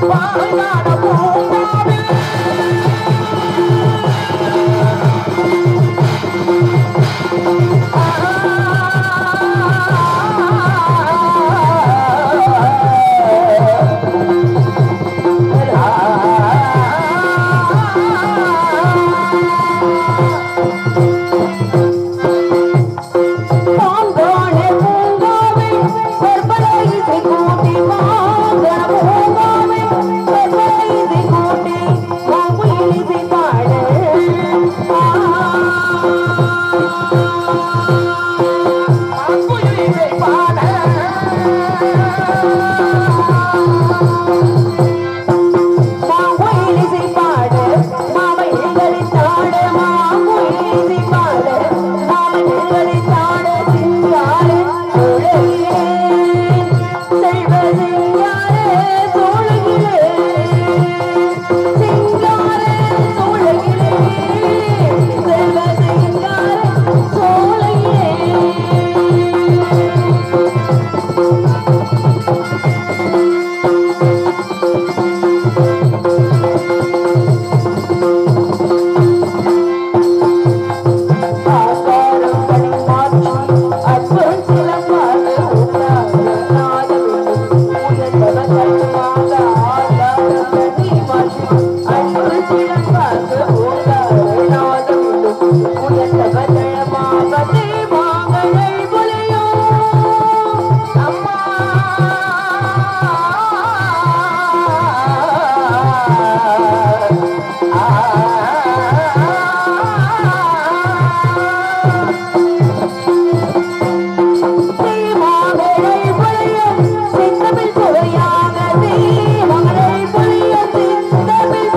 Thank you.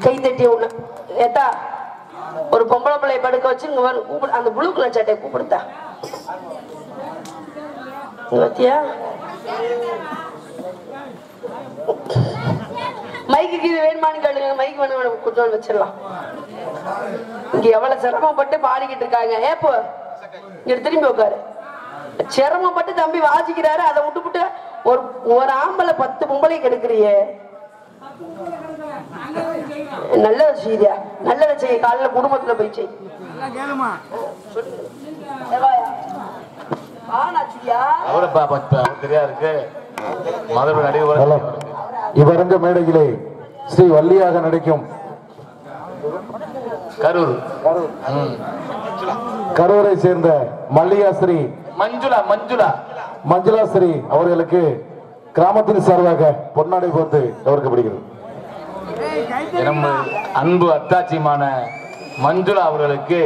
கை தட்டி ஒண்ணு ஏத்தா ஒரு பொம்பளை பிள்ளை படுக்க வச்சு இங்க கூப்பிடு அந்த ப்ளூ கலர் சட்டையை கூப்பிடுத்தா பத்தியா மைக்கு இது வேணுமான்னு கேளுங்க மைக்கு வேணும் கொஞ்சம் வச்சிடலாம் இங்க எவ்வளவு சிரமப்பட்டு பாடிக்கிட்டு இருக்காங்க ஏப்போ இங்க திரும்பி உட்காரு சிரமப்பட்டு தம்பி வாசிக்கிறாரு அதை விட்டுவிட்டு ஒரு ஆம்பளை 10 பொம்பளை கெடுக்கிறியே நல்லது செய்தியா நல்லதை செய்ய காலையில குடும்பத்துல போய் செய் இவரங்க மேடையிலே ஸ்ரீ வள்ளியாக நடிக்கும் கரூரை சேர்ந்த மல்லிகாஸ்ரீ மஞ்சுளாஸ்ரீ அவர்களுக்கு கிராமத்தின் சார்பாக பொன்னாடை போட்டு கவர்க்கப்படுகிறது. அன்பு அத்தாட்சியமான மஞ்சுளா அவர்களுக்கு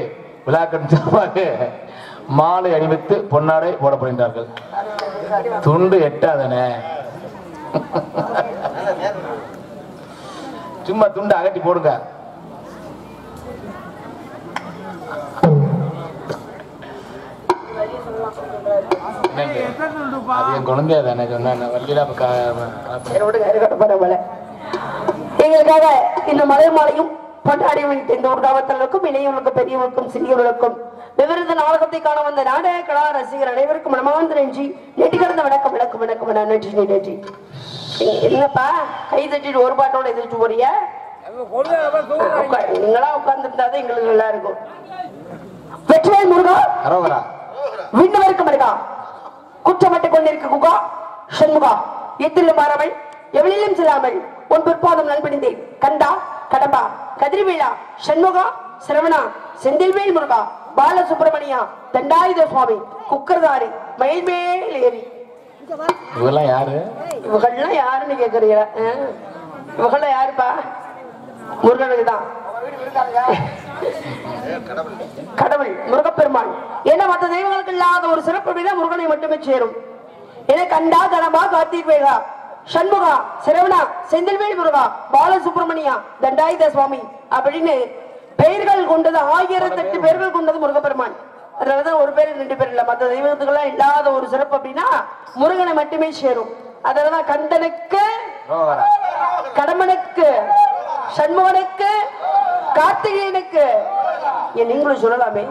விழாக்கன் சார்பாக மாலை அணிவித்து பொன்னாடை போடப்படுகின்றார்கள். துண்டு எட்டாதனே சும்மா துண்டு அகட்டி போடுங்க. குழந்தையா தானே சொன்ன எங்களுக்காக இந்த மலர் மாலையும் கொண்டாடி இந்த ஒரு கிராமத்தினருக்கும் இளையவர்களுக்கும் பெரியவர்களுக்கும் சிறியவர்களுக்கும் விவரத நாடகத்தை காண வந்த நாடக கலா ரசிகர் அனைவருக்கும் மனமார்ந்த நன்றி. நெட்டி கடந்த வணக்கம் வணக்கம் வணக்கம் நன்றி நன்றி. என்னப்பா கை தட்டிட்டு ஒரு பாட்டோட எதிர்த்து போறிய நீங்களா உட்கார்ந்து இருந்தாதான் எங்களுக்கு நல்லா இருக்கும். வெற்றிவேல் முருகா விண்ணவருக்கும் இருக்கா குற்றமட்டு கொண்டிருக்க குகா சண்முகா எத்திலும் பாராமல் எவளிலும் செல்லாமல் உன் பிற்பாதம் நல்பணிந்தேன் கண்டா கடம்பா கதிர்வேலா சண்முகா சிரவணா செந்தில்வேல் முருகா பாலசுப்பிரமணியா தண்டாயுத சுவாமி குக்கர்தாரி மயில்மேல் ஏறி இவெல்லாம் யாரு இவகள்லாம் யாருன்னு கேக்குறீங்க இவகள்லாம் யாருப்பா முருகனுக்கு தான் கடவுள் முருகப்பெருமான் ஏன்னா மற்ற தெய்வங்களுக்கு இல்லாத ஒரு சிறப்பு விட முருகனை மட்டுமே சேரும். என கண்டா கடம்பா கார்த்திகேயா சண்முகா சிரவணா செந்தில்வேல் முருகா பாலசுப்பிரமணியா தண்டாயுத சுவாமி அப்படின்னு பெயர்கள் கொண்டது 1008 பெயர்கள் கொண்டது முருகப்பெருமான். அதனாலதான் ஒரு பேர் 2 பேர் இல்ல மற்ற தெய்வத்துக்கெல்லாம் இல்லாத ஒரு சிறப்பு அப்படின்னா முருகனை மட்டுமே சேரும். அதனாலதான் கந்தனுக்கு கடம்பனுக்கு சண்முகனுக்கு கார்த்திகேயனுக்கு நீங்களும் சொல்லலாமே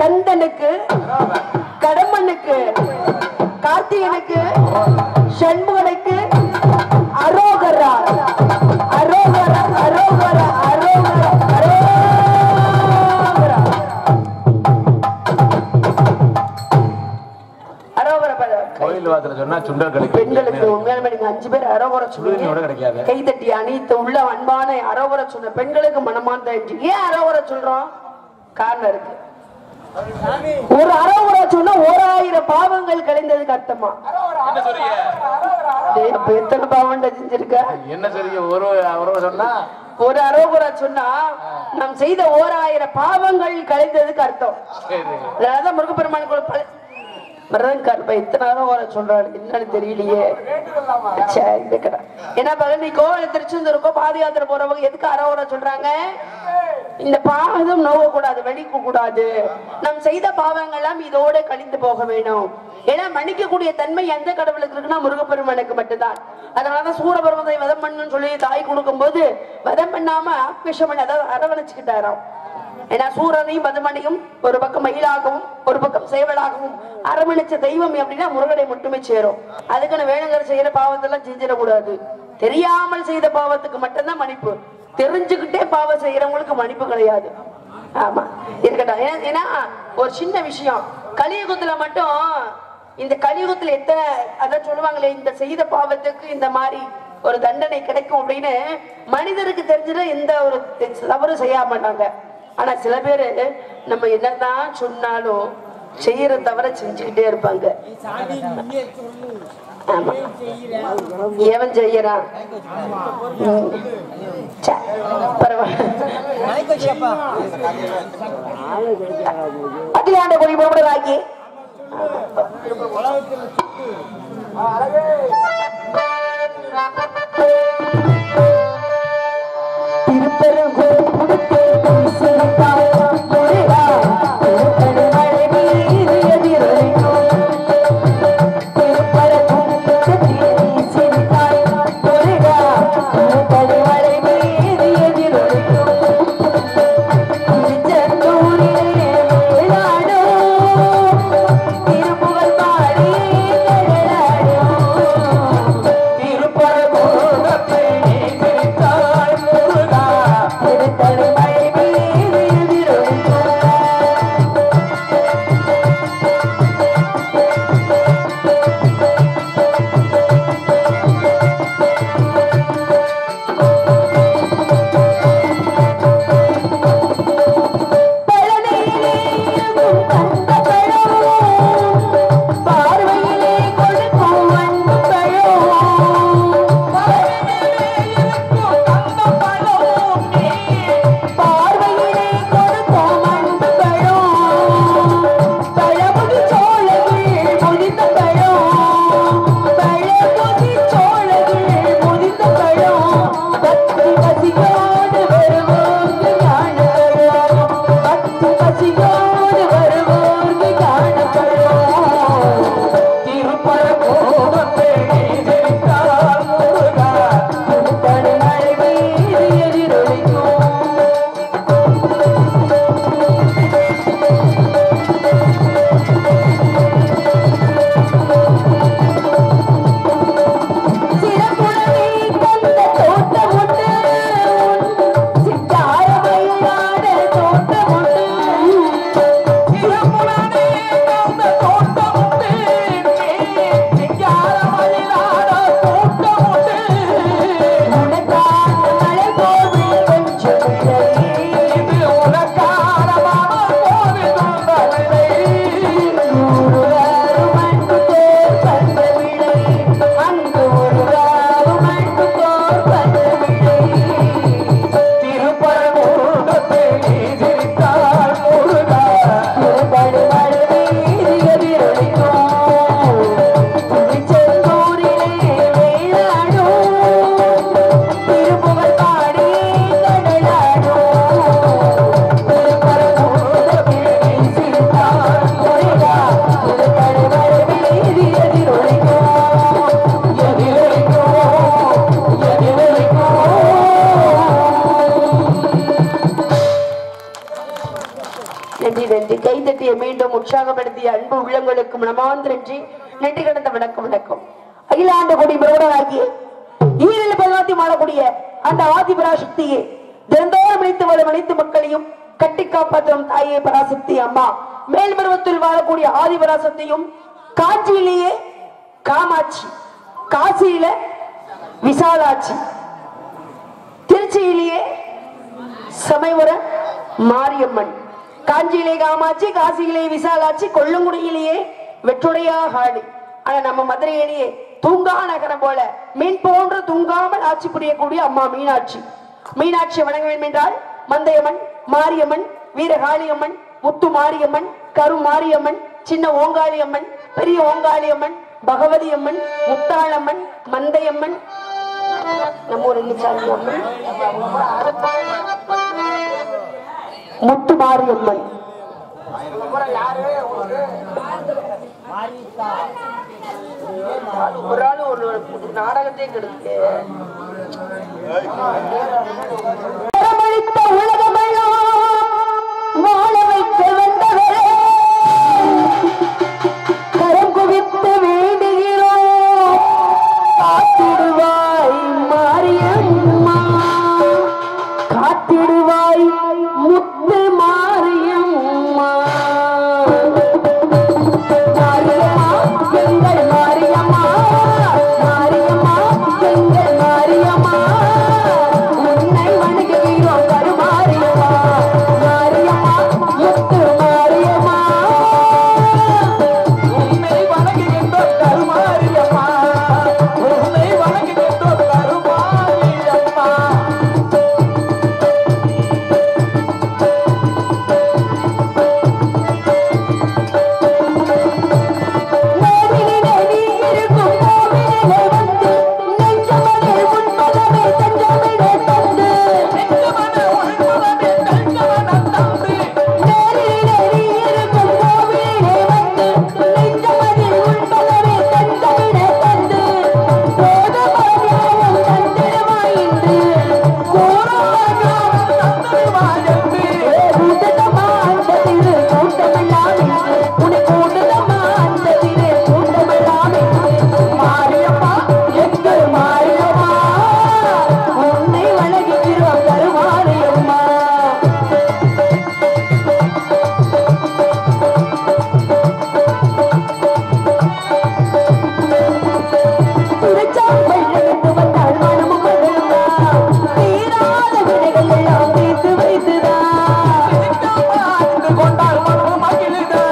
கந்தனுக்கு கடம்பனுக்கு கார்த்திகேயனுக்கு சண்முகனுக்கு அரோகரா அரோகரா அரோகரா அரோகரா பெண்களுக்கு உண்மையான 5 பேர் அரோகரா சொல்லுங்க கை தட்டி அனைத்து உள்ள அன்பான அரோகரா சொன்ன பெண்களுக்கு மனமார்ந்த ஏன் அரோகரா சொல்றோம் காரணம் இருக்கு. ஒரு அரோகரா சொன்னா 1000 பாவங்கள் கழிந்ததுக்கு அர்த்தமா எத்தனை பாவம் செஞ்சிருக்க என்ன சொல்றீங்க ஒரு அரோகரா சொன்னா நாம் செய்த 1000 பாவங்கள் கழிந்ததுக்கு அர்த்தம். அதான் முருகப்பெருமானுக்கு எத்தனை அரோகரா சொல்றாரு என்னன்னு தெரியலையே. ஏன்னா பழனி கோவில் திருச்செந்தூருக்கோ பாத யாத்திரை போறவங்க எதுக்கு அரோகரா சொல்றாங்க இந்த பாவம் நோவ கூடாது வெடிக்க கூடாது நம் செய்த பாவங்கள் எல்லாம் இதோட கழிந்து போக வேணும். ஏன்னா மன்னிக்கக்கூடிய தன்மை எந்த கடவுளுக்கு இருக்குன்னா முருகப்பெருமானுக்கு மட்டும்தான். அதனாலதான் சூரபர்வதை வதம் பண்ணுன்னு சொல்லி தாய் கொடுக்கும் போது வதம் பண்ணாம ஆக்வேஷம் பண்ணி அதாவது அரவணைச்சுக்கிட்டாராம். ஏன்னா சூரனையும் பதமனையும் ஒரு பக்கம் மயிலாகவும் ஒரு பக்கம் சேவலாகவும் அரவணைச்ச தெய்வம் அப்படின்னா முருகனை மட்டுமே சேரும். அதுக்குன்னு வேணுங்கிற செய்யற பாவத்தெல்லாம் செஞ்சிடக்கூடாது. தெரியாமல் செய்த பாவத்துக்கு மட்டும்தான் மன்னிப்பு. தெரிஞ்சுக்கிட்டே பாவம் செய்யறவங்களுக்கு மன்னிப்பு கிடையாது. ஆமா இருக்கட்டும். ஏன்னா ஒரு சின்ன விஷயம் கலியுகத்துல மட்டும் இந்த கலியுகத்துல எத்தனை அதான் சொல்லுவாங்களே இந்த செய்த பாவத்துக்கு இந்த மாதிரி ஒரு தண்டனை கிடைக்கும் அப்படின்னு மனிதருக்கு தெரிஞ்சது எந்த ஒரு தவறு செய்ய மாட்டாங்க. ஆனா சில பேரு நம்ம என்னதான் சொன்னாலும் செய்யற தவிர செஞ்சுக்கிட்டே இருப்பாங்க. ஆமா எவன் செய்யறான் அகிலாண்ட கொடி போடுறாக்கி உற்சாகப்படுத்திய அன்பு உள்ளங்களுக்கும் மனமார்ந்த நன்றி கடந்த வணக்கம். அகிலாண்ட கொடி பிரபலமாகிய ஈரில் பதிவாத்தி மாறக்கூடிய அந்த ஆதிபராசக்தியே தினந்தோறும் அளித்து வரும் அனைத்து மக்களையும் கட்டி காப்பாற்றும் தாயே பராசக்தி அம்மா மேல்பருவத்தில் வாழக்கூடிய ஆதிபராசக்தியும் காஞ்சியிலேயே காமாட்சி, காசியில விசாலாட்சி, திருச்சியிலேயே சமயபுர மாரியம்மன், காஞ்சியிலே காமாட்சி, காசியிலே விசாலாட்சி, கொள்ளுங்குடியிலேயே வெற்றுடையா காளி. ஆனா நம்ம மதுரையிலேயே தூங்கா நகரம் போல மீன் போன்று தூங்காமல் ஆட்சி புரியக்கூடிய அம்மா மீனாட்சி. மீனாட்சி வணங்க வேண்டும் என்றால் மந்தையம்மன், மாரியம்மன், வீரகாளியம்மன், முத்து மாரியம்மன், கரு மாரியம்மன், சின்ன ஓங்காளியம்மன், பெரிய ஓங்காளியம்மன், பகவதி அம்மன், முத்தாளம்மன், மந்தையம்மன், நம்ம ஒரு அம்மன், முத்து மாரியம்மன், ஒரு ஆளு ஒரு நாடகத்தை கெடுத்து உலகமெல்லாம் வாழ வைக்க வந்தவரே கரம் குவித்து வேண்டுகிறோம், காத்திடுவாய் மாரியம்மா, காத்திடுவாய் முத்து மாரியம்மா. மாரியம்மா எங்கள் மாரியம்மா, மாரியம்மா எங்கள் மாரியம்மா, உன்னை வணங்குகிறோம் கருமாரியம்மா, மாரியம்மா முத்து மாரியம்மா, உன்னை வணங்குகின்றோம் கருமாரியம்மா, உன்னை வணங்குகின்றோம் கருமாரியம்மா. நேரிலே நீ இருக்கும் கோவிலிலே வந்து நெஞ்சமனே உன் பதமே தஞ்சமிடே தந்து, நெஞ்சமனே உன் பதமே தஞ்சமனம் தந்து, நேரிலே நீ இருக்கும் கோவிலிலே வந்து நெஞ்சமனே உன் பதமே தஞ்சமிடே தந்து, போதமாயம் தந்திடுவாய் என்று கோரமாயம் தந்திடுவாய் என்று கூட்டமா அந்த திரு கூட்டமெல்லாம் என்று உன்னை கூட்டமா அந்த திரு கூட்டமெல்லாம் என்று மாரியம்மா எங்கள் மாரியம்மா, உன்னை வணங்குகிறோம் கருமாரியம்மா. திருச்சாம்பள்ளத்து வந்தாள் மனமும் மகிழ்ந்தா, தீராத வினைகள் எல்லாம் தீர்த்து வைத்துதா, கொண்டாள் மனமும் மகிழ்ந்தா,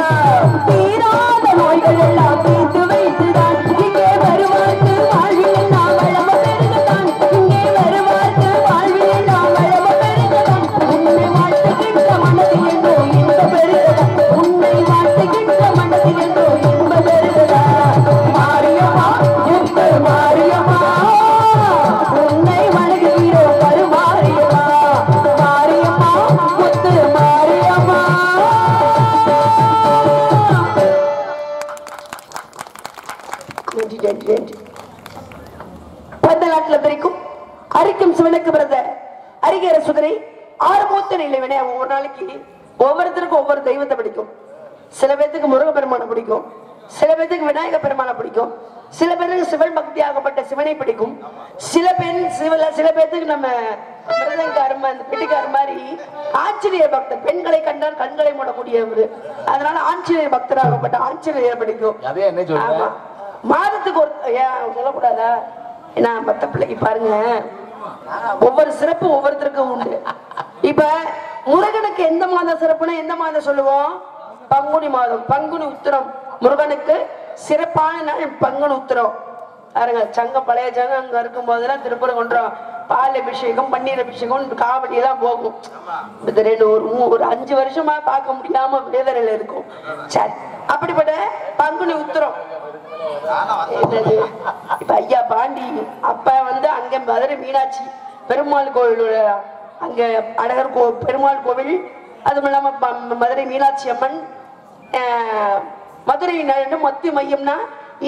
தீராத நோய்கள் எல்லாம் தீர்த்து வைத்துதான், இங்கே வருவார்க்கு வாழ்வில் எல்லாம் வளம பெருகத்தான், இங்கே வருவார்க்கு வாழ்வில் எல்லாம் வளம பெருகத்தான், உன்னை வாழ்த்துகின்ற மனதில் என்றோ இன்ப பெருகதான், உன்னை வாழ்த்துகின்ற மனதில் என்றோ இன்ப பெருகதான். மாரியம்மா எங்கள் மாரியம்மா, உன்னை வணங்குகிறோம் கருமாரியம்மா, மாரியம்மா முத்து மாரியம்மா. பந்த நாட்டுல பிரிக்கும் அரிக்கும் சிவனுக்கு பிறந்த அரிகர சுதரை ஆறுமூத்த நிலைவனே. ஒரு நாளைக்கு ஒவ்வொருத்தருக்கும் ஒவ்வொரு தெய்வத்தை பிடிக்கும். சில பேர்த்துக்கு முருகப்பெருமானை பிடிக்கும், சில பேர்த்துக்கு விநாயக பெருமானை பிடிக்கும், சில பேருக்கு சிவன் பக்தியாகப்பட்ட சிவனை பிடிக்கும், சில பேர்த்துக்கு நம்ம மிருதங்கார் அந்த பெட்டிக்கார் மாதிரி ஆஞ்சநேயர் பக்தர், பெண்களை கண்டால் கண்களை மூடக்கூடியவர், அதனால ஆஞ்சநேயர் பக்தராகப்பட்ட ஆஞ்சநேயர் பிடிக்கும். அதே என்ன சொல்ற? ஆமா. மாதத்துக்கு ஒரு ஏன் சொல்லக்கூடாதா? ஏன்னா மத்த பிள்ளைக்கு பாருங்க, ஒவ்வொரு சிறப்பு ஒவ்வொருத்தருக்கும் உண்டு. இப்ப முருகனுக்கு எந்த மாதம் சிறப்புனா எந்த மாதம் சொல்லுவோம்? பங்குனி மாதம், பங்குனி உத்திரம். முருகனுக்கு சிறப்பான நாள் பங்குனி உத்திரம். பாருங்க, சங்கம் பழைய சங்கம் அங்க இருக்கும் போதெல்லாம் திருப்பரங்குன்றம் பால் அபிஷேகம், பன்னீர் அபிஷேகம், காவடி எல்லாம் போகும். ஒரு 5 வருஷமா பார்க்க முடியாம வேதனையில இருக்கும். சரி, அப்படிப்பட்ட பங்குனி உத்திரம் என்னது? இப்ப ஐயா பாண்டி அப்ப அங்க மதுரை மீனாட்சி பெருமாள் கோவில், அங்க அழகர் பெருமாள் கோவில், அதுவும் இல்லாம மதுரை மீனாட்சி அம்மன், மதுரை மத்திய மையம்னா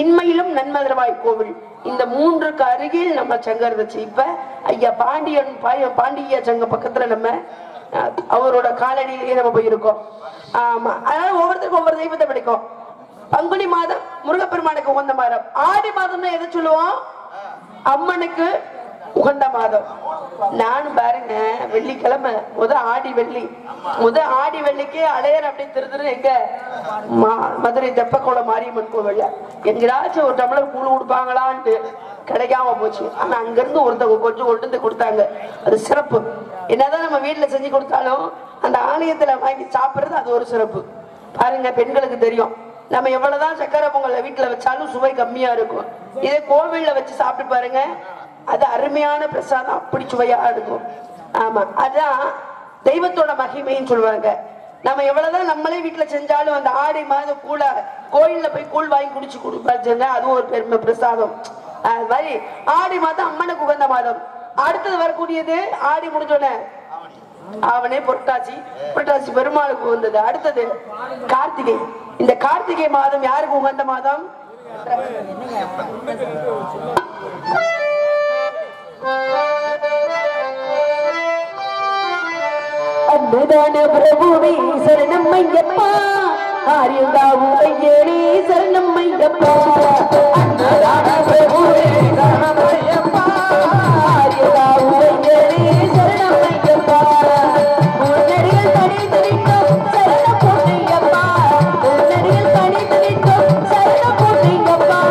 இன்மையிலும் நன்மதுரவாய் கோவில். இந்த 3க்கு அருகில் நம்ம சங்கம் இருந்துச்சு. இப்ப ஐயா பாண்டிய சங்க பக்கத்துல நம்ம அவரோட காலடியிலேயே நம்ம போயிருக்கோம். ஆமா, அதனால ஒவ்வொருத்தருக்கும் ஒவ்வொரு தெய்வத்தை பிடிக்கும். பங்குனி மாதம் முருகப்பெருமானுக்கு உகந்த மாதம். ஆடி மாதம்னா எதை சொல்லுவோம்? அம்மனுக்கு உகந்த மாதம். நானும் பாருங்க, வெள்ளிக்கிழமை ஆடி வெள்ளிக்கு அலையர் அப்படி திரு எங்க மதுரை தெப்பக்குளம் மாரியம்மன் கோவில்ல எங்கேயாச்சும் ஒரு டம்ளர் கூழ் கொடுப்பாங்களான்ட்டு கிடைக்காம போச்சு. ஆனா அங்க இருந்து ஒருத்தவங்க கொஞ்சம் கொண்டு வந்து கொடுத்தாங்க. அது சிறப்பு. என்னதான் நம்ம வீட்டுல செஞ்சு கொடுத்தாலும் அந்த ஆலயத்துல வாங்கி சாப்பிடுறது அது ஒரு சிறப்பு. பாருங்க, பெண்களுக்கு தெரியும். நம்ம எவ்வளவுதான் சக்கரை பொங்கல் வீட்டுல வச்சாலும் சுவை கம்மியா இருக்கும். இதே கோவில்ல வச்சு சாப்பிட்டு பாருங்க, அது அருமையான பிரசாதம், அப்படி சுவையா இருக்கும். ஆமா, அதான் தெய்வத்தோட மகிமைன்னு சொல்லுவாங்க. நம்ம எவ்வளவுதான் நம்மளே வீட்டுல செஞ்சாலும் அந்த ஆடி மாதம் கூழ கோயில்ல போய் கூழ் வாங்கி குடிச்சு கொடுப்பாச்சுங்க, அதுவும் ஒரு பெருமை பிரசாதம். அது மாதிரி ஆடி மாதம் அம்மனுக்கு உகந்த மாதம். அடுத்தது வரக்கூடியது ஆடி முடிஞ்சோடனே அவனே புரட்டாசி பெருமாளுக்கு உகந்தது. அடுத்தது கார்த்திகை. இந்த கார்த்திகை மாதம் யாருக்கு உகந்த மாதம்? அன்புதான பிரபுவே சரணம் ஐயப்பா, ஆரியந்தாவு ஐயனே சரணம் ஐயப்பா. அன்புதான பிரபுவே சரணம் ஐயப்பா, ஆரியந்தாவு ஐயனே சரணம் ஐயப்பா. உன்னடிகள் பணிந்து நிற்கும் சரணம் பொன்னையப்பா, உன்னடிகள் பணிந்து நிற்கும் சரணம் பொன்னையப்பா.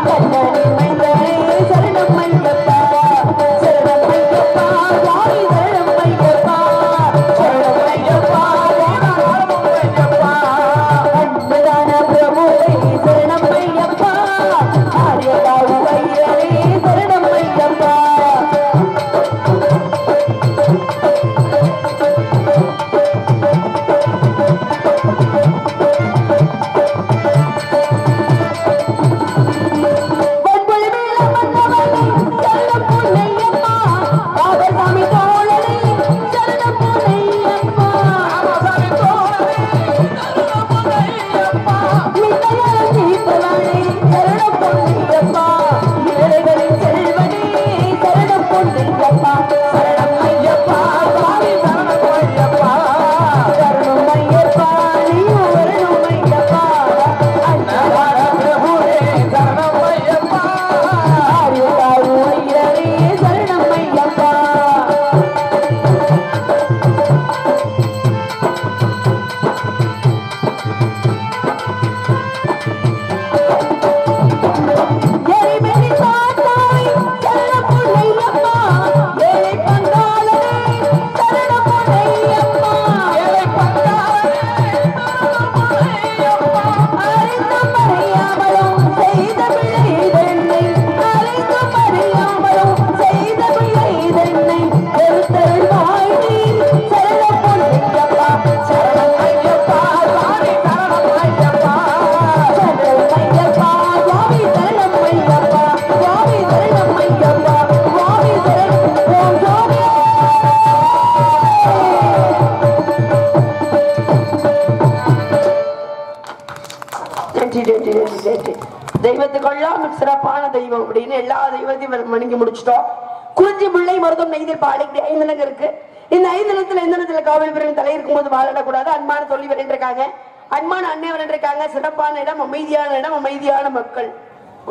கண்ணனே மைந்தனே சரணம் ஐயப்பா, சரணம் ஐயப்பா, வாரி சரணம் ஐயப்பா, சரணம் ஐயப்பா, ஐயப்பா. அன்புதான பிரபுவே சரணம் ஐயப்பா, ஆரியந்தாவு ஐயனே சரணம் ஐயப்பா. தெய்வத்துக்கெல்லாம் சிறப்பான தெய்வம் அப்படின்னு எல்லா தெய்வத்தையும் வணங்கி முடிச்சிட்டோம். குறிஞ்சி முல்லை மருதம் நெய்தல் பாலை 5 நிலங்கள் இருக்கு. இந்த 5 நிலத்துல எந்த நிலத்துல காவல் பிரிவின் தலை இருக்கும்போது வாழக்கூடாது. அன்பான சொல்லி இருக்காங்க, அன்பான அன்னை இருக்காங்க. சிறப்பான இடம், அமைதியான மக்கள்.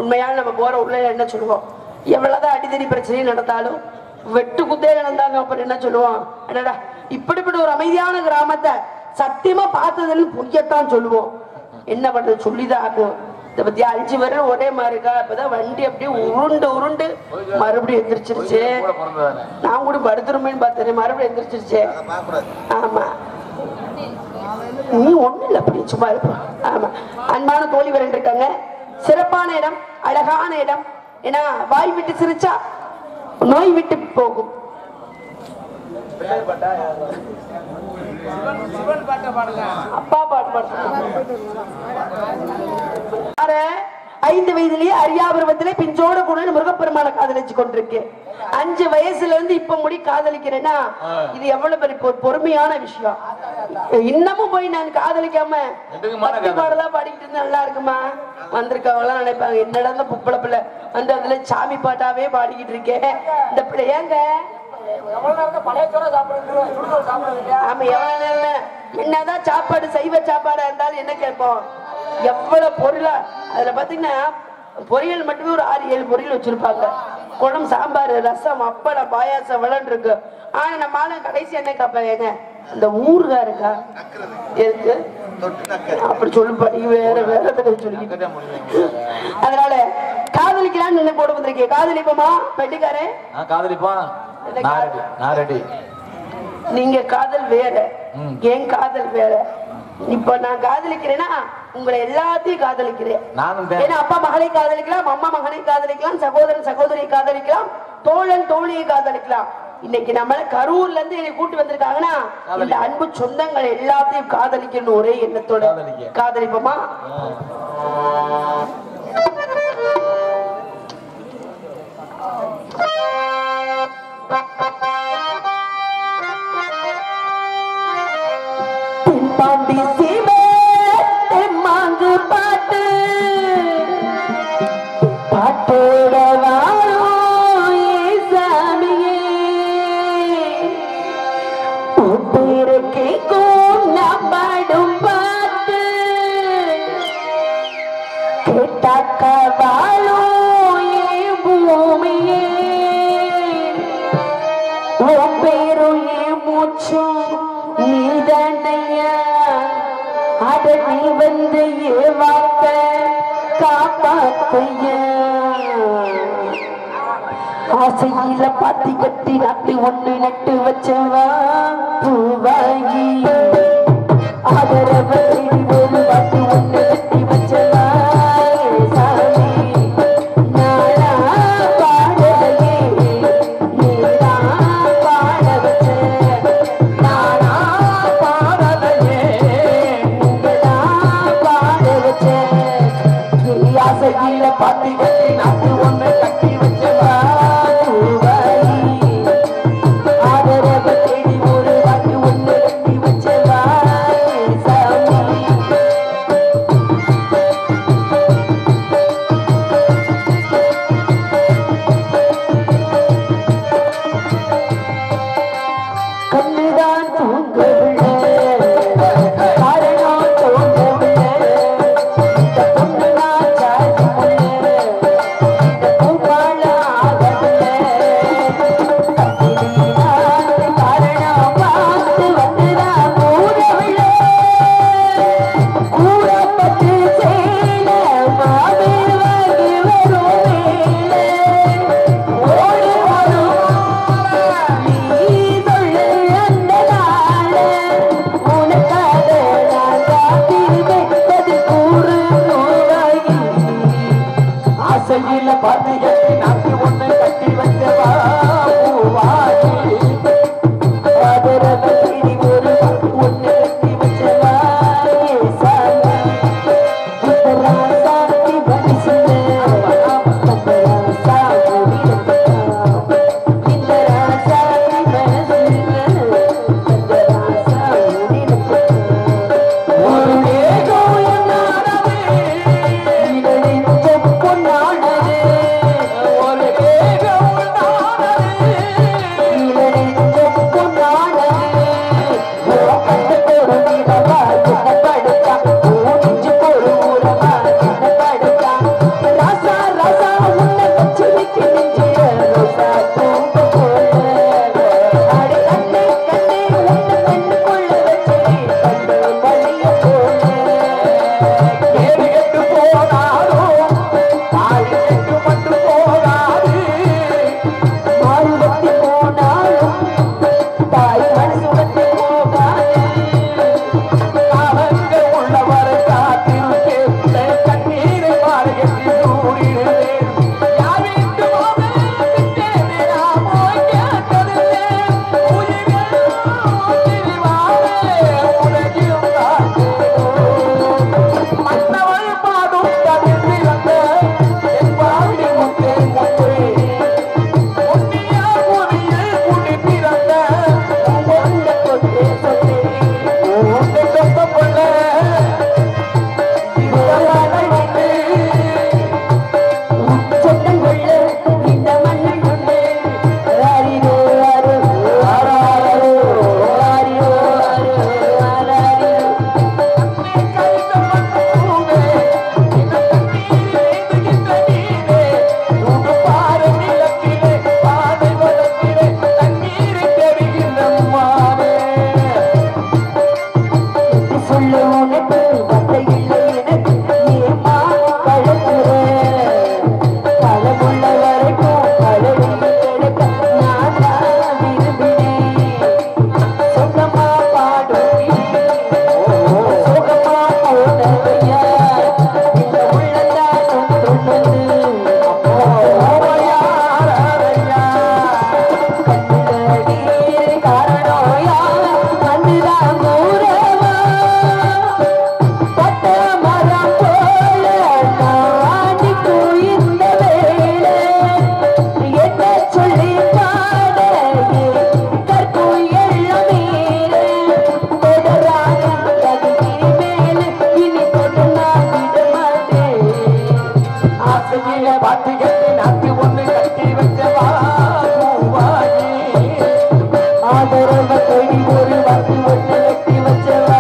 உண்மையான நம்ம போற உள்ள என்ன சொல்லுவோம்? எவ்வளவுதான் அடிதடி பிரச்சனையும் நடந்தாலும் வெட்டு குத்தே நடந்தாங்க அப்புறம் என்ன சொல்லுவோம்? என்னடா இப்படிப்பட்ட ஒரு அமைதியான கிராமத்தை சத்தியமா பார்த்ததுன்னு பொய்யத்தான் சொல்லுவோம். என்ன பண்றது, சொல்லிதான் ஆகும். இதை பத்தி 5 பேரும் ஒரே மாதிரி இருக்கா? இப்பதான் வண்டி அப்படியே உருண்டு மறுபடியும் எந்திரிச்சிருச்சு. நான் கூட படுத்துருமேன்னு பார்த்தேன், மறுபடியும் எந்திரிச்சிருச்சு. ஆமா, நீ ஒண்ணு இல்ல, அப்படி சும்மா இருப்போம். ஆமா, அன்பான தோழி வரன் இருக்காங்க. சிறப்பான இடம், அழகான இடம். ஏன்னா வாய் விட்டு சிரிச்சா நோய் விட்டு போகும். அப்பா பாட்டு பாடு. 5 வயதிலேயே அரியாபுரத்திலே பிஞ்சோட கூட முருகப்பெருமான காதலிச்சு கொண்டிருக்கு. 5 வயசுல இருந்து இப்ப முடி காதலிக்கிறேன்னா இது எவ்வளவு பெரிய பொறுமையான விஷயம். இன்னமும் போய் நான் காதலிக்காம பாடலாம் பாடிக்கிட்டு இருந்தா நல்லா இருக்குமா? வந்திருக்கவங்க நினைப்பாங்க, என்னடா இந்த புப்பள பிள்ளை வந்து அதுல சாமி பாட்டாவே பாடிக்கிட்டு இருக்கேன். இந்த பிள்ளை ஏங்க ஆமா எவ்வளவு நேரம் என்னதான் சாப்பாடு சைவ சாப்பாடா இருந்தாலும் என்ன கேட்போம் எவ்வளவு பொருளா அதுல பாத்தீங்கன்னா பொரியல் மட்டுமே ஒரு 6-7 பொரியல் வச்சிருப்பாங்க குழம்பு சாம்பார் ரசம் அப்பளம் பாயாசம் விளண்டு இருக்கு ஆனா நம்ம ஆளு கடைசி என்ன கேட்பாங்க இந்த ஊருகா இருக்கா எதுக்கு அப்படி சொல்லுப்பா நீ வேற வேற சொல்லிக்கிட்டு அதனால காதலிக்கலாம் நின்று போட வந்திருக்கேன் காதலிப்போமா பெட்டிக்காரே காதலிப்பான் நான் ரெடி நீங்க காதல் வேற என் காதல் வேற இப்ப நான் காதலிக்கிறேன்னா உங்களை எல்லாத்தையும் காதலிக்கிறேன் ஏன்னா அப்பா மகளை காதலிக்கலாம் அம்மா மகனை காதலிக்கலாம் சகோதரன் சகோதரியை காதலிக்கலாம் தோழன் தோழியை காதலிக்கலாம் இன்னைக்கு நம்மள கரூர்ல இருந்து என்னை கூட்டி வந்திருக்காங்கன்னா இந்த அன்பு சொந்தங்கள் எல்லாத்தையும் காதலிக்கணும் ஒரே எண்ணத்தோட காதலிப்போமா பாண்டி சீமே மாங்கு பாட்டு பாட்டோட சாமியே பேரு கேட்கும் நம்பாடும் பாட்டு கேட்டாக்க வாழும் பூமியே உன் பேரும் என் மூச்சும் நீதனையா அட நீ வந்து ஏவாக்க காப்பாத்தையா ஆசையில பாத்தி கட்டி நாட்டு ஒண்ணு நட்டு வச்சவா பூவாயி ஆதரவ தேடி ஒரு வாட்டி ஒண்ணு கட்டி வச்சவா பாத்தி கட்டி நாட்டு ஒண்ணு கட்டி வச்சவா ஆதரவ தேடி ஒரு வாட்டி ஒண்ணு கட்டி வச்சவா கண்ணுதான் தூங்கவில்லை காரணம் தோன்றவில்லை இந்த பொண்ணு ஒரு நாட்டி ஒண்ணு கட்டி வச்சவா பூவாயி ஆதரவ தேடி ஒரு வாட்டி ஒண்ணு கட்டி வச்சவா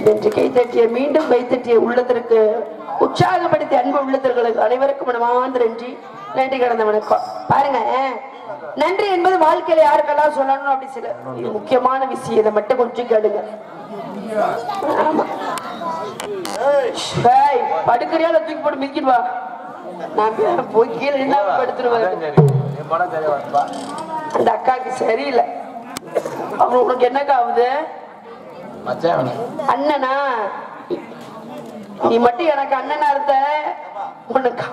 நெஞ்சு கை தட்டிய மீண்டும் கை தட்டிய உள்ளத்திற்கு உற்சாகப்படுத்திய அன்பு உள்ளத்திற்கு அனைவருக்கும் மனமார்ந்த நன்றி கடந்த வணக்கம். பாருங்க, நன்றி என்பது வாழ்க்கையில யாருக்கெல்லாம் சொல்லணும் அப்படி சில முக்கியமான விஷயம், இதை மட்டும் கொஞ்சம் கேளுங்க. படுக்கிறியால தூக்கி போட்டு மிதிக்கிடுவா, நான் போய் கீழே என்ன படுத்துருவேன். அந்த அக்காக்கு சரியில்லை. அவங்க உனக்கு என்னக்கா ஆகுது? அண்ணனா? நீ மட்டும் எனக்கு அண்ணனா இருந்த உனக்கா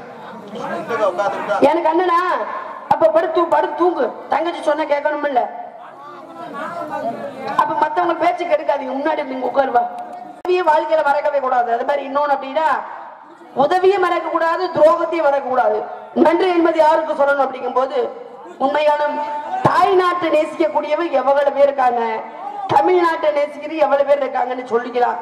எனக்கு அண்ணனா? அப்ப படுத்து தூங்கு. தங்கச்சி சொன்ன கேட்கணும் இல்ல? அப்ப மத்தவங்க பேச்சு கெடுக்காதீங்க, முன்னாடி நீங்க உட்காருவா. உதவியை வாழ்க்கையில மறக்கவே கூடாது. அது மாதிரி இன்னொன்னு அப்படின்னா, உதவியை மறக்க கூடாது, துரோகத்தையும் மறக்க கூடாது. நன்றி என்பது யாருக்கு சொல்லணும் அப்படிங்கும் போது, உண்மையான தாய் நாட்டை நேசிக்கக்கூடியவர் எவ்வளவு பேர் இருக்காங்க, தமிழ்நாட்டை நேசிக்கிறது எவ்வளவு பேர் இருக்காங்கன்னு சொல்லிக்கலாம்.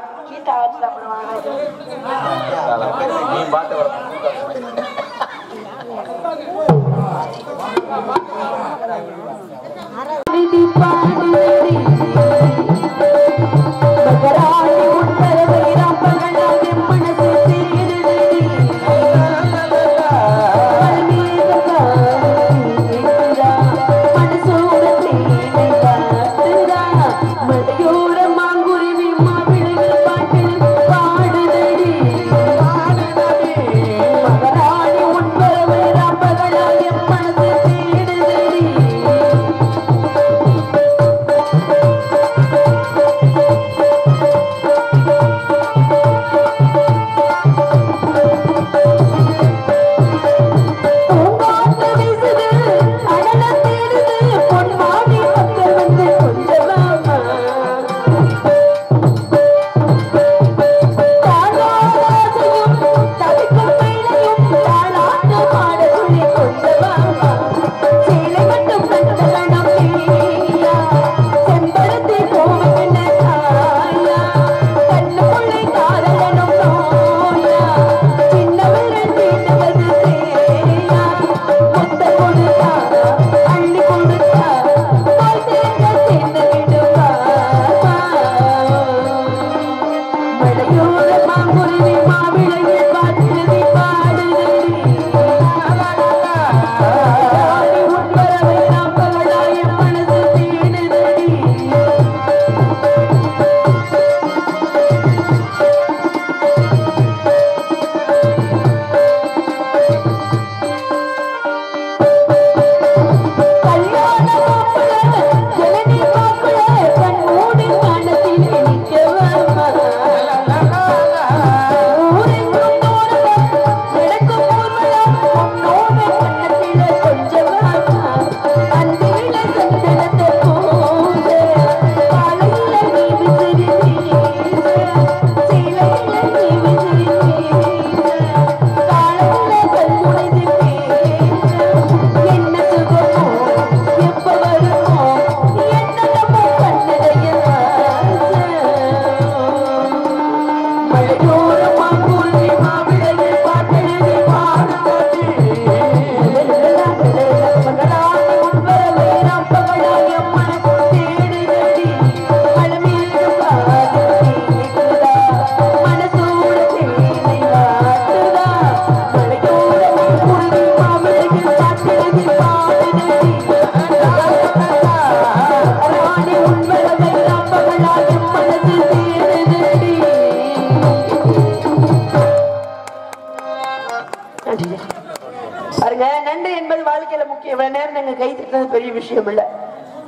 பாருங்க, நன்றி என்பது வாழ்க்கையில முக்கியம். இவ்வளவு நேரம் நீங்க கை தட்டுறது பெரிய விஷயம் இல்ல.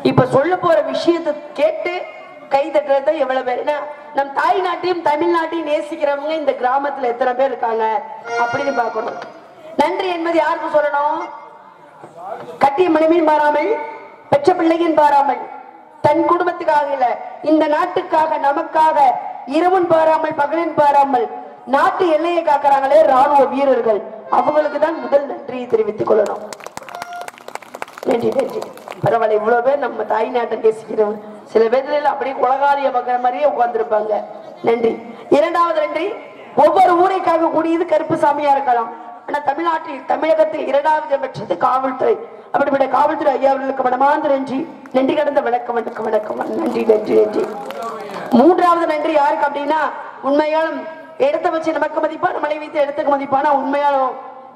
இப்ப சொல்ல போற விஷயத்தை கேட்டு கை தட்டுறது எவ்வளவு பேர். நம் தாய் நாட்டையும் தமிழ்நாட்டையும் நேசிக்கிறவங்க இந்த கிராமத்துல எத்தனை பேர் இருக்காங்க அப்படின்னு பாக்கணும். நன்றி என்பது யாருக்கு சொல்லணும்? கட்டிய மனைவியும் பாராமல், பெற்ற பிள்ளையும் பாராமல், தன் குடும்பத்துக்காக இல்ல, இந்த நாட்டுக்காக, நமக்காக இரவும் பாராமல் பகலின் பாராமல் நாட்டு எல்லையை காக்கிறாங்களே ராணுவ வீரர்கள், அவங்களுக்கு தான் முதல் நன்றியை தெரிவித்துக் கொள்ளணும். நன்றி நன்றி. பரவாயில்ல, இவ்வளவு பேர் நம்ம தாய் நாட்டை நேசிக்கிறவங்க. சில பேர்ல அப்படியே உலகாரிய பார்க்கிற மாதிரியே உட்கார்ந்துருப்பாங்க. நன்றி. இரண்டாவது நன்றி, ஒவ்வொரு ஊரைக்காக கூடியது கருப்புசாமியா இருக்கலாம். ஆனா தமிழ்நாட்டில் தமிழகத்தில் இரண்டாவது இடம் பெற்றது காவல்துறை. அப்படிப்பட்ட காவல்துறை ஐயா அவர்களுக்கு மனமார்ந்த நன்றி. நன்றி கடந்த வணக்கம் வணக்கம் வணக்கம். நன்றி நன்றி நன்றி. மூன்றாவது நன்றி யாருக்கு அப்படின்னா, உண்மையாலும் இடத்தை வச்சு நமக்கு மதிப்பா, நம்மளை வைத்து இடத்துக்கு மதிப்பானா உண்மையாலும்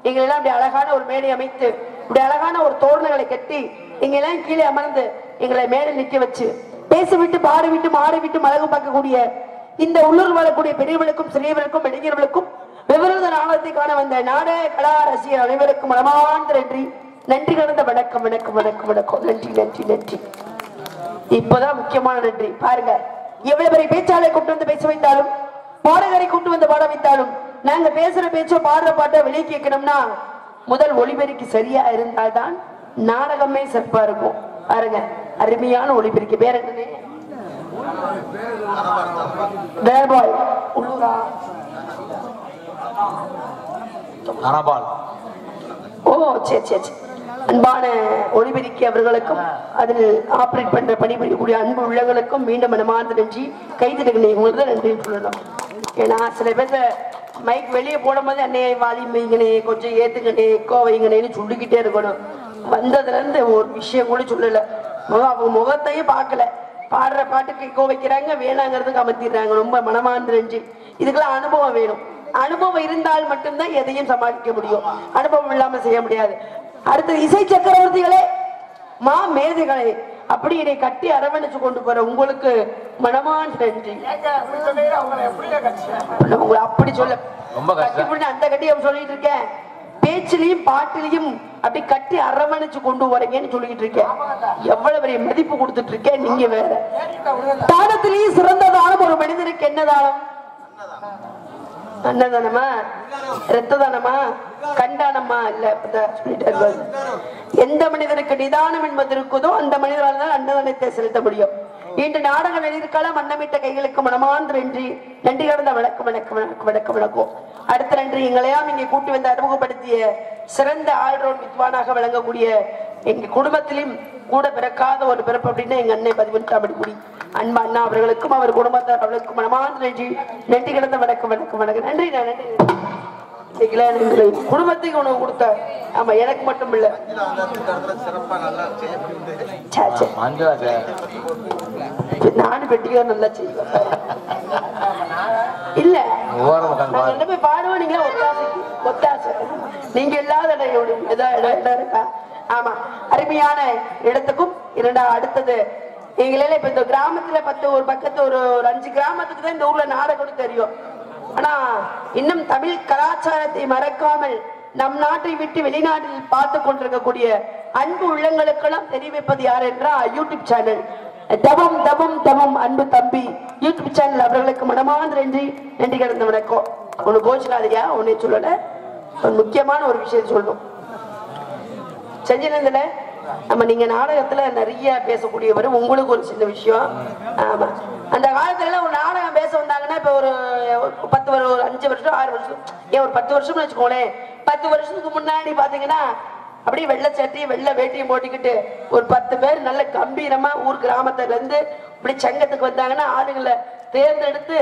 எங்களெல்லாம் அப்படி அழகான ஒரு மேடை அமைத்து, இப்படி அழகான ஒரு தோரணங்களை கட்டி, எங்கெல்லாம் கீழே அமர்ந்து எங்களை மேடை நிற்க வச்சு பேசிவிட்டு பாடிவிட்டு மாறிவிட்டு அழகு பார்க்கக்கூடிய இந்த உள்ளூர் வாழக்கூடிய பெரியவர்களுக்கும் சிறியவர்களுக்கும் இளைஞர்களுக்கும் விவரத நாடகத்தை காண வந்த நாடக கலா ரசிகர் அனைவருக்கும் மனமார்ந்த நன்றி. நன்றி கடந்த வணக்கம் வணக்கம் வணக்கம் வணக்கம். நன்றி நன்றி நன்றி. இப்பதான் முக்கியமான நன்றி. பாருங்க, எவ்வளவு பெரிய பேச்சாளரை கூட்டு வந்து பேச வைத்தாலும், பாடகரை கூட்டு வந்து பாட வைத்தாலும், நாங்க பேசுற பேச்சோ பாடுற பாட்டை வெளியே கேட்கணும்னா முதல் ஒளிபெருக்கி சரியா இருந்தால்தான் நாடகமே சிறப்பா இருக்கும். பாருங்க, அருமையான ஒளிபெருக்கி. பேர் என்ன? ஓ சரி சரி சரி. அன்பான ஒளிபெருக்கி அவர்களுக்கும் அதில் ஆபரேட் பண்ற பணிபுரியக்கூடிய அன்பு உள்ளங்களுக்கும் மீண்டும் மனமார்ந்த நன்றி. கைதிடுகளை உங்களுக்கு தான் நன்றி சொல்லணும். ஏன்னா சில பேர் மைக் வெளியே போடும் போது அன்னையை வாலிமைங்கனே, கொஞ்சம் ஏத்துக்கணே, எக்கோ வைங்கனேன்னு சொல்லிக்கிட்டே இருக்கணும். வந்ததுல இருந்து ஒரு விஷயம் கூட சொல்லல. அவங்க முகத்தையும் பார்க்கல. பாடுற பாட்டுக்கு எக்கோ வைக்கிறாங்க, வேணாங்கிறதுக்கு அமர்த்திடுறாங்க. ரொம்ப மனமார்ந்த நன்றி. இதுக்கெல்லாம் அனுபவம் வேணும். அனுபவம் இருந்தால் மட்டும்தான் எதையும் சமாளிக்க முடியும். அனுபவம் இல்லாம செய்ய முடியாது. அடுத்தது இசை சக்கரவர்த்திகளே, மா மேதைகளே, அப்படி என்னை கட்டி அரவணைச்சு கொண்டு போற உங்களுக்கு மனமான நன்றி. உங்களை அப்படி சொல்ல அந்த கட்டி சொல்லிட்டு இருக்கேன். பேச்சிலையும் பாட்டிலையும் அப்படி கட்டி அரவணைச்சு கொண்டு வரீங்கன்னு சொல்லிட்டு இருக்கேன். எவ்வளவு பெரிய மதிப்பு கொடுத்துட்டு இருக்கேன். நீங்க வேற தானத்திலேயும் சிறந்ததான ஒரு மனிதனுக்கு என்ன தானம்? அன்னதானமா, ரத்த தானமா, கண்டானமா? இல்ல, சொல்லிட்டு எந்த மனிதனுக்கு நிதானம் என்பது இருக்குதோ அந்த மனிதனால தான் அன்னதானத்தை செலுத்த முடியும். இன்று நாடக நடிகர்களால் மன்னமிட்ட கைகளுக்கு மனமார்ந்த நன்றி. நன்றி கடந்த வணக்கம் வணக்கம் வணக்கம் வணக்கம் வணக்கம். அடுத்த நன்றி, எங்களையாம் இங்கே கூட்டி வந்து அறிமுகப்படுத்திய சிறந்த ஆல்ரவுண்ட் வித்வானாக விளங்கக்கூடிய எங்க குடும்பத்திலும் கூட பிறக்காத ஒரு பிறப்பு அப்படின்னா எங்க அன்னை பதிவெட்டாமடி அன்பா அண்ணா அவர்களுக்கும் அவர் குடும்பத்தார் அவர்களுக்கும் மனமார்ந்த நன்றி. நன்றி கடந்த வணக்கம் வணக்கம் வணக்கம். நன்றி. நான் நன்றி. குடும்பத்துக்கு உணவு கொடுத்த, ஆமா, எனக்கு மட்டும் இல்ல, நானும் பெட்டிக்கா நல்லா செய்வேன். இல்ல என்ன போய் பாடுவோம். நீங்க ஒத்தாசை நீங்க இல்லாத இடம் இருக்கா? ஆமா, அருமையான இடத்துக்கும் அடுத்தது எங்களால இப்ப இந்த கிராமத்துல ஒரு பக்கத்து ஒரு 5 கிராமத்துக்கு தான் இந்த ஊர்ல நாடகம் தெரியும். ஆனா இன்னும் தமிழ் கலாச்சாரத்தை மறக்காமல் நம் நாட்டை விட்டு வெளிநாட்டில் பார்த்து கொண்டிருக்கக்கூடிய அன்பு உள்ளங்களுக்கெல்லாம் தெரிவிப்பது யார் என்றால் யூடியூப் சேனல் தபம் தபம் தபம் அன்பு தம்பி யூடியூப் சேனல் அவர்களுக்கு மனமார்ந்த நன்றி. நன்றி கடந்த வணக்கம். ஒண்ணு கோச்சிடாதீங்க, ஒன்னே சொல்லல, முக்கியமான ஒரு விஷயம் சொல்லணும். செஞ்சிருந்தல நம்ம நீங்க நாடகத்துல நிறைய பேசக்கூடியவர். உங்களுக்கு ஒரு சின்ன விஷயம். ஆமா, அந்த காலத்துல ஒரு நாடகம் பேச வந்தாங்கன்னா இப்ப ஒரு 5 வருஷம் 6 வருஷம், ஏன் ஒரு 10 வருஷம்னு வச்சுக்கோங்களேன். 10 வருஷத்துக்கு முன்னாடி பாத்தீங்கன்னா அப்படியே வெள்ளை சட்டியும் வெள்ளை வேட்டியும் போட்டிக்கிட்டு ஒரு 10 பேர் நல்ல கம்பீரமா ஊர் கிராமத்துல இருந்து இப்படி சங்கத்துக்கு வந்தாங்கன்னா ஆளுங்களை தேர்ந்தெடுத்து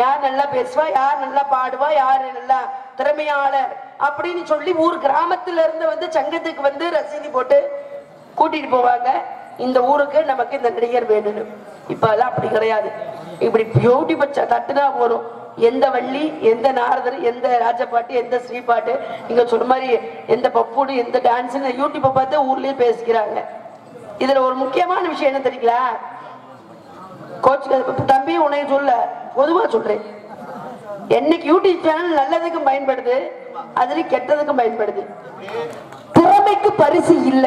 யார் நல்லா பேசுவா, யார் நல்லா பாடுவா, யார் நல்லா திறமையாளர் அப்படின்னு சொல்லி ஊர் கிராமத்துல இருந்து வந்து சங்கத்துக்கு வந்து ரசீதி போட்டு கூட்டிட்டு போவாங்க. இந்த ஊருக்கு நமக்கு இந்த நடிகர் வேணும். இப்ப எல்லாம் அப்படி கிடையாது. இப்படி யூடியூப் தட்டுனா போறோம். எந்த வள்ளி, எந்த நாரதர், எந்த ராஜபாட்டு, எந்த ஸ்ரீபாட்டு, நீங்க சொன்ன மாதிரி எந்த பப்புடு, எந்த டான்ஸ் யூடியூப்பை பார்த்து ஊர்லயே பேசிக்கிறாங்க. இதுல ஒரு முக்கியமான விஷயம் என்ன தெரியுங்களா? கோச்சு தம்பி உன்னை சொல்ல பொதுவா சொல்றேன். என்னைக்கு யூடியூப் சேனல் நல்லதுக்கும் பயன்படுது, அதுல கெட்டதுக்கும் பயன்படுது. திறமைக்கு பரிசு இல்ல.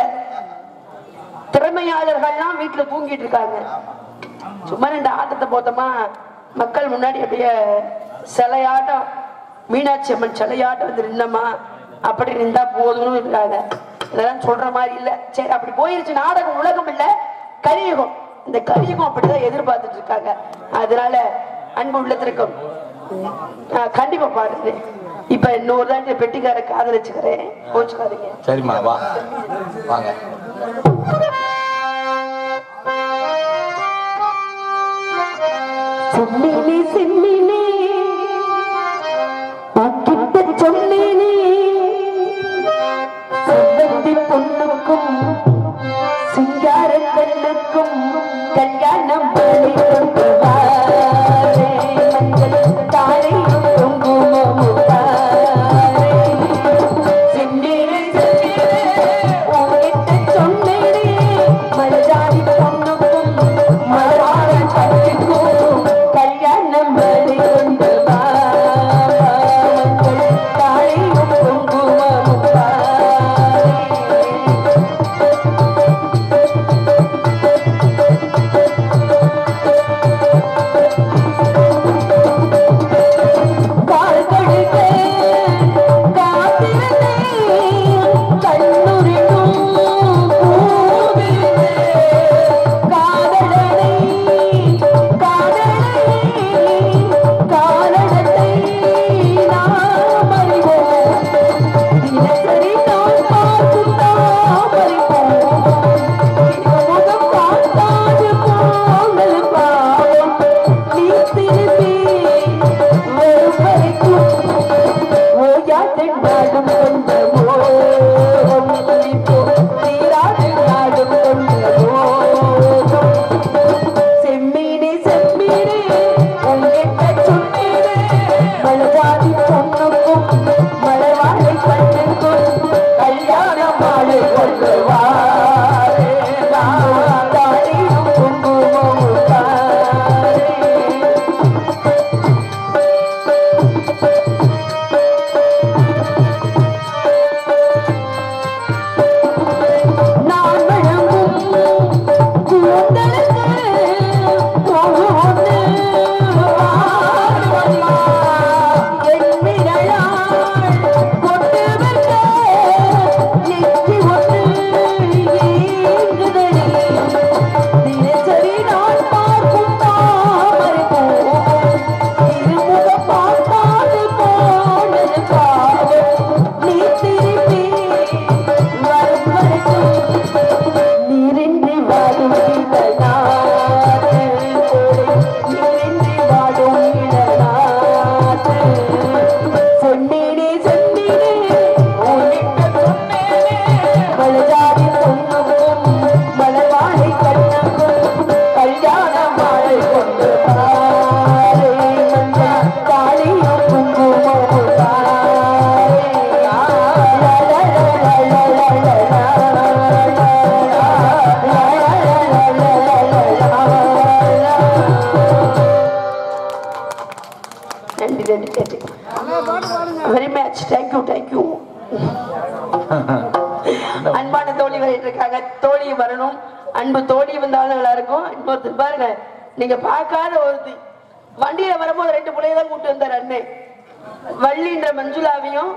திறமையாளர்கள்லாம் வீட்டுல தூங்கிட்டு இருக்காங்க. சும்மா 2 ஆட்டத்தை போத்தமா மக்கள் முன்னாடி அப்படியே சிலையாட்டம், மீனாட்சி அம்மன் சிலையாட்டம் வந்து நின்னமா அப்படி நின்றா போதும்னு இருக்காங்க. இதெல்லாம் சொல்ற மாதிரி இல்ல. சரி, அப்படி போயிருச்சு. நாடகம் உலகம் இல்ல, கலியுகம். இந்த கலியுகம் அப்படிதான் எதிர்பார்த்துட்டு இருக்காங்க. அதனால அன்பு உள்ளத்திற்கும் கண்டிப்பா பாருங்க. இப்ப இன்னொரு தான் பெட்டிக்கார காதலிச்சுக்கிறேன், கோச்சுக்காதீங்க. சரிம்மா, வா வாங்க. சொன்னேனே சென்னேனே கிட்ட சொன்னேனே செவ்வந்தி பொண்ணுக்கும் சிங்கார கண்ணுக்கும் கல்யாணம் பண்ணி கொண்டு வாரே மஞ்சள் தாழை குங்குமம் தாரே சென்னேனே சென்னேனே உன்கிட்ட சொன்னேனே மலஜாதி பொண்ணுக்கும் மலவாழ கண்ணுக்கும் கல்யாணம் பண்ணி கொண்டு வாரே மஞ்சள் தாழை குங்குமம் தாரே Very much. Thank you, thank you. அன்பான தோழிகள் இருக்காங்க, தோழி வரணும். அன்பு தோழி வந்தாலும் நல்லா இருக்கும். இன்னொருத்தர் பாருங்க, நீங்க பார்க்காத ஒருத்தி வண்டியில வரும்போது 2 பிள்ளைய தான் கூட்டு வந்தார் அண்ணே. வள்ளின்ற மஞ்சுளாவையும்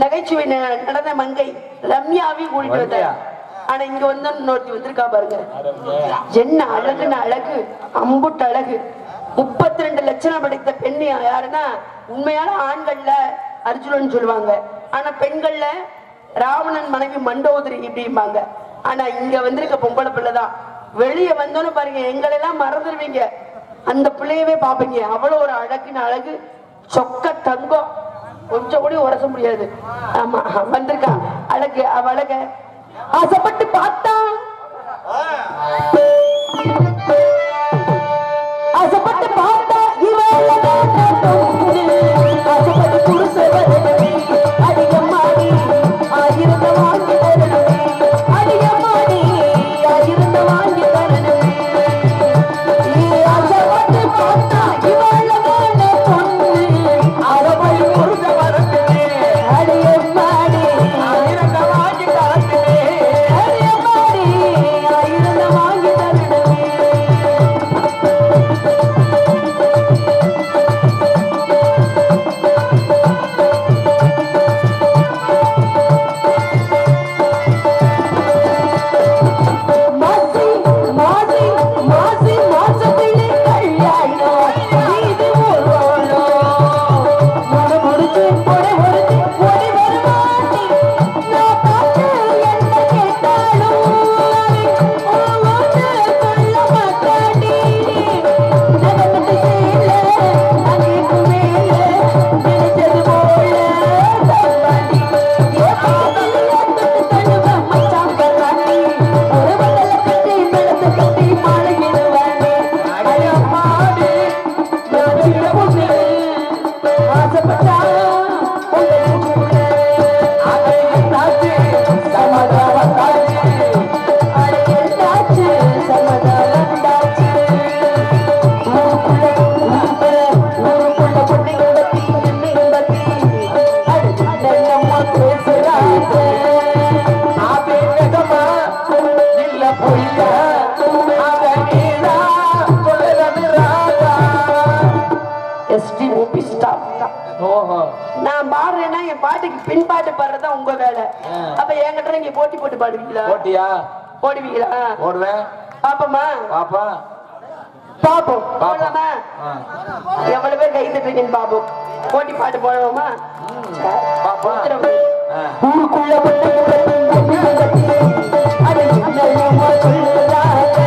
நகைச்சுவை நடன மங்கை ரம்யாவையும் கூட்டிட்டு வந்தார். ஆனா இங்க வந்து இன்னொருத்தி வந்திருக்கா பாருங்க, என்ன அழகுன்னு அழகு, அம்புட்டு அழகு. 32 லட்சணம் படைத்த பெண் யாருன்னா உண்மையான ஆண்கள்ல அர்ஜுனன் சொல்லுவாங்க, ஆனா பெண்கள்ல ராவணன் மனைவி மண்டோதரி இப்படிம்பாங்க. ஆனா இங்க வந்திருக்க பொம்பளை பிள்ளைதான். வெளியே வந்தோன்னு பாருங்க, எங்களெல்லாம் மறந்துடுவீங்க, அந்த பிள்ளையவே பாப்பீங்க. அவ்வளவு ஒரு அழகுன்னு அழகு, சொக்க தங்கம், கொஞ்சம் கூட உரச முடியாது. ஆமா வந்திருக்கா அழகு. அவ அழக ஆசைப்பட்டு பார்த்தா, ஆசைப்பட்டு பார்த்தா ஆசைப்பட்டு குடிசை வரணுமே, அதிகமாடி ஆயிரத்த வாங்கி தரணுமே, அதிகமாடி ஆயிரத்த வாங்கி தரணுமே. ஆசைப்பட்டு பார்த்தா இவள பொண்ணு அறப்படி குடிசை வரணுமே, அதிகமாடி ஆயிரத்த வாங்கி தரணுமே, அதிகமாடி ஆயிரத்த வாங்கி தரணுமே. அக்கா. ஓஹோ நான் பாடுறேன்னா என் பாட்டுக்கு பின்பாட்டு பாடுறதா உங்க வேலை. அப்ப என்கிட்ட நீங்க போட்டி போட்டு பாடுவீங்களா? போட்டியா? போடுவீங்களா? போடுவேன். பாப்போமா? பாப்பா பாப்போம். போடலாமா? எவ்வளவு பேர் கை தட்டுறீங்கன்னு பாப்போம். போட்டி பாட்டு போடுவோமா? பாப்பா ஊருக்குள்ள அது என்னமோ சொல்லுறாங்க.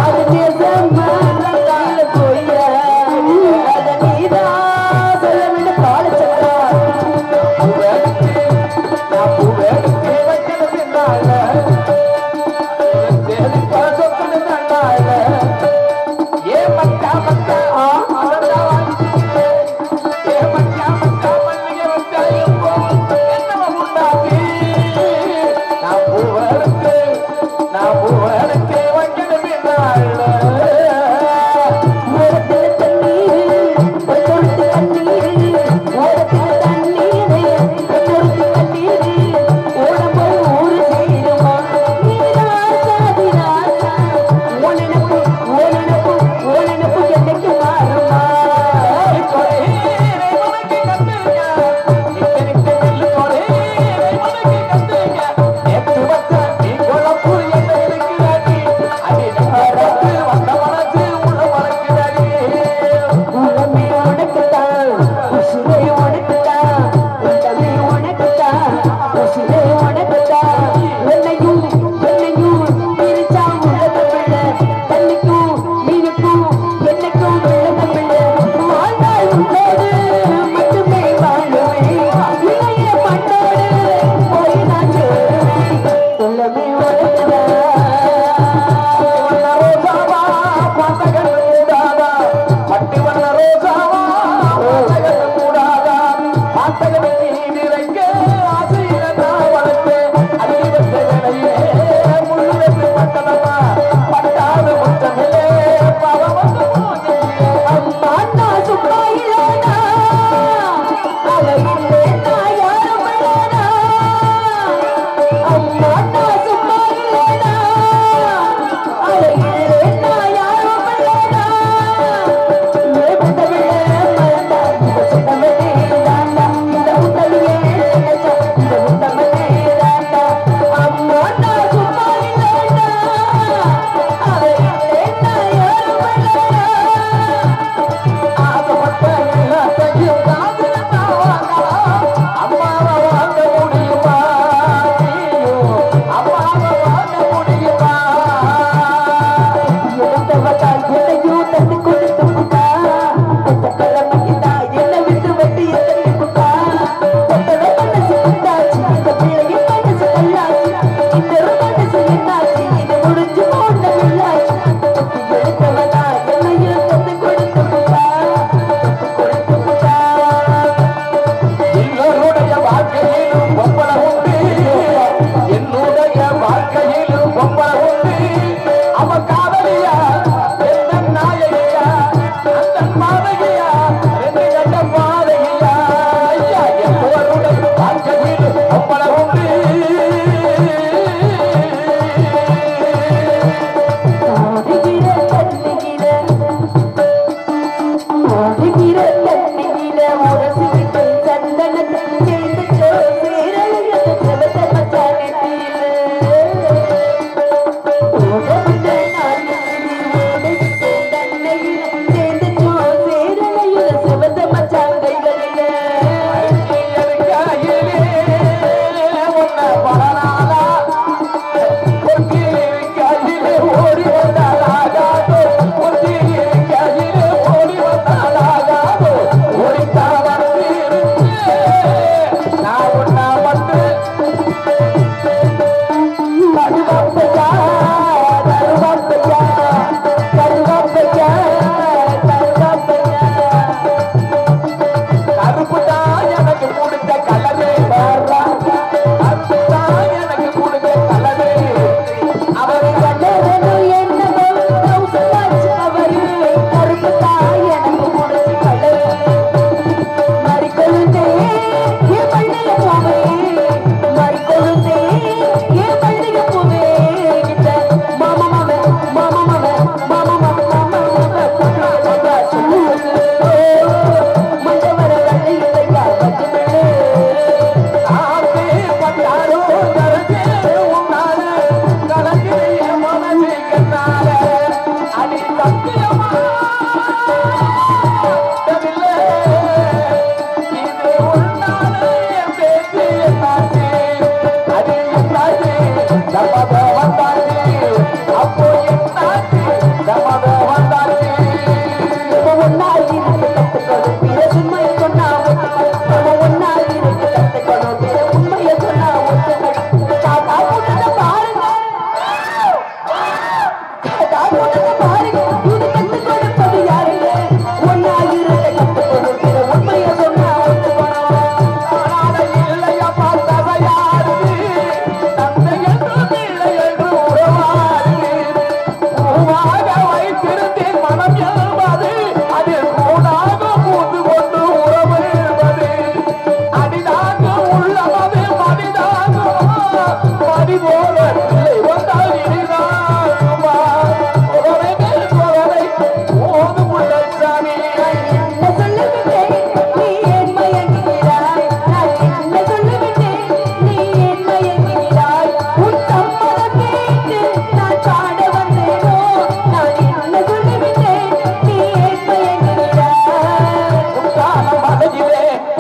அது தேசமா போய் அதை நீதான் சொல்ல வேண்டும். பாலச்சக்கா நான் பூவே வைக்கிறது நாள தேடி பாசத்துன்னு நாள ஏ மக்கா மக்கா ஏ மக்கா மக்கா மல்லிகை வச்சாயும் என்னவ உண்டாக்கி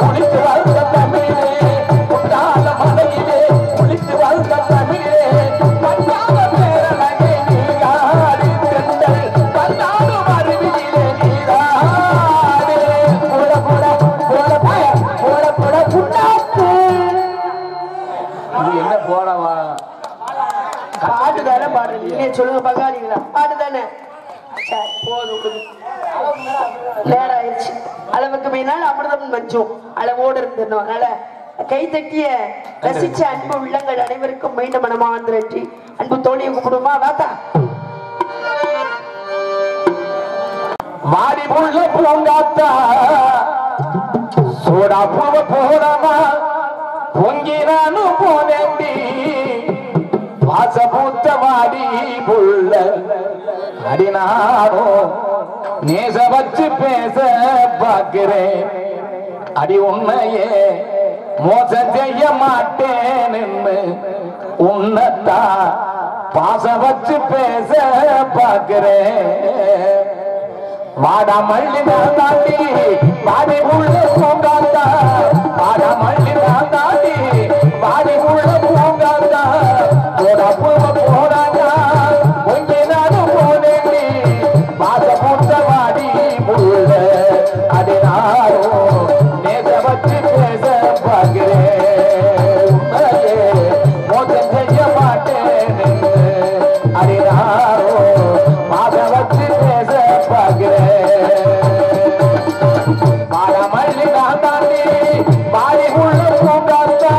குளித்து வாழ்ந்த தமிழே குற்றால மலையிலே குளித்து வாழ்ந்த தமிழே பஞ்சாப பேரழகே நீராடி தென்றல் பந்தாடும் அருவியிலே நீராடி போட போட போட போட போட புண்ணாக்கு இது என்ன போடவா பாட்டு தானே பாடுறது நீங்க சொல்லுங்க பங்காளிங்களா பாட்டு தானே சரி போதும் நேரம் ஆயிடுச்சு அளவுக்கு மீனால் அமிர்தம் மஞ்சும் அளவோடு இருந்தோம் அதனால கை தட்டிய ரசிச்ச அன்பு உள்ளங்கள் அனைவருக்கும் மீண்டும் மனமார்ந்த நன்றி அன்பு தோழியை கும்பிடுமா வாத்தா மாடி புள்ள பூங்காத்தா சோடா பூவ போடாமா பொங்கி நானும் போனேண்டி வாசபூத்த வாடி புள்ள அடினாரும் நேச வச்சு பேச பார்க்கிறேன் அடி உன்னையே மோசம் செய்ய மாட்டேன்னு உன்னத்தா பாச வச்சு பேச பார்க்கிறேன் வாடா மல்லி நான் தாண்டி வாடி உள்ள பூங்காத்தா வாடா மல்லி நான் தாண்டி வாடி உள்ள பூங்காத்தா போடா பூவ போடாதா கொஞ்ச நானும் போனேண்டி பாச பூத்த வாடி உள்ள அடினாரும் நேச வச்சு பேச பார்க்கிறேன் மோசம் செய்ய மாட்டேன் அடினாரும் பாச வச்சு பேச பார்க்கிறேன் மல்லி நான் தாண்டி வாடி உள்ள பூங்காத்தா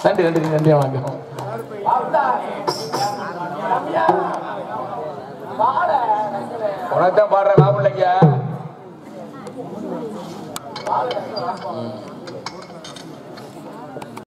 நன்றி நன்றி நன்றி வணக்கம் உனக்கு தான் பாடுற மாப்பிள்ளைங்க